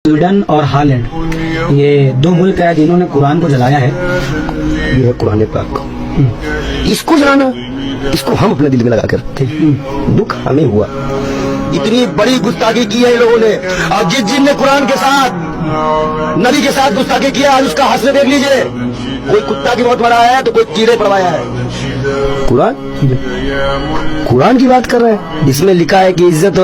Sweden और Holland ये दो मुल्क है जिन्होंने कुरान को जलाया है। ये है कुरान पाक। इसको जलाना, इसको हम अपने दिल में लगा कर रखते हैं। दुख हमें हुआ, इतनी बड़ी गुस्ताखी की है इन लोगों ने। और जिन ने कुरान के साथ, नबी के साथ गुस्ताखी किया, आज उसका हश्र देख लीजिए। कोई कुत्ता की मौत मरा है तो कोई कीड़े पड़वाया है। कुरान की बात कर रहे हैं, इसमें लिखा है कि इज्जत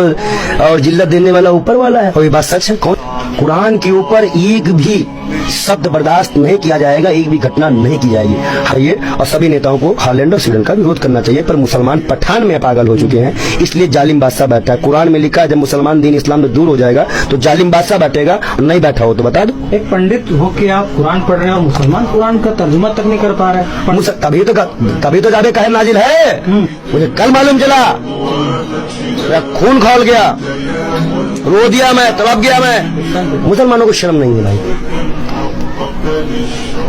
और जिल्लत देने वाला ऊपर वाला है। और ये बात सच है। कौन? कुरान के ऊपर एक भी शब्द बर्दाश्त नहीं किया जाएगा, एक भी घटना नहीं की जाएगी। ये और सभी नेताओं को हॉलैंड और स्वीडन का विरोध करना चाहिए। पर मुसलमान पठान में पागल हो चुके हैं, इसलिए जालिम बादशाह बैठा है। कुरान में लिखा है जब मुसलमान दीन इस्लाम में दूर हो जाएगा तो जालिम बादशाह बैठेगा। नहीं बैठा हो तो बता दो। एक पंडित हो के आप कुरान पढ़ रहे हैं और मुसलमान कुरान का तर्जुमा तक नहीं कर पा रहे। तभी तो जाबे कहर नाजिल है। मुझे कल मालूम चला, मेरा खून खौल गया, रो दिया मैं, तड़प गया मैं। मुसलमानों को शर्म नहीं है भाई,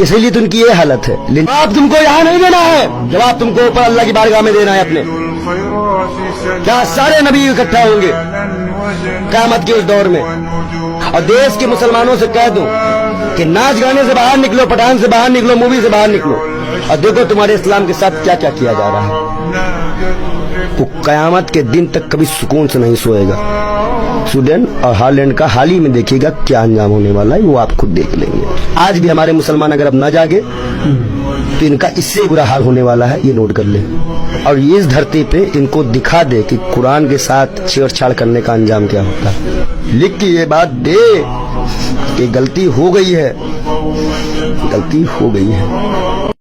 इसलिए तो उनकी ये हालत है। जवाब तुमको यहाँ नहीं देना है, जवाब तुमको ऊपर अल्लाह की बारगाह में देना है अपने। क्या सारे नबी इकट्ठा होंगे क़यामत के उस दौर में। और देश के मुसलमानों से कह दूं कि नाच गाने से बाहर निकलो, पठान से बाहर निकलो, मूवी से बाहर निकलो और देखो तुम्हारे इस्लाम के साथ क्या क्या किया जा रहा है। वो क़यामत के दिन तक कभी सुकून से नहीं सोएगा। स्वीडन और हॉलैंड का हाल ही में देखिएगा क्या अंजाम होने वाला है, वो आप खुद देख लेंगे। आज भी हमारे मुसलमान अगर अब न जागे तो इनका इससे बुरा हाल होने वाला है, ये नोट कर ले। और इस धरती पे इनको दिखा दे कि कुरान के साथ छेड़छाड़ करने का अंजाम क्या होता है। लिख के ये बात दे कि गलती हो गई है, गलती हो गई है।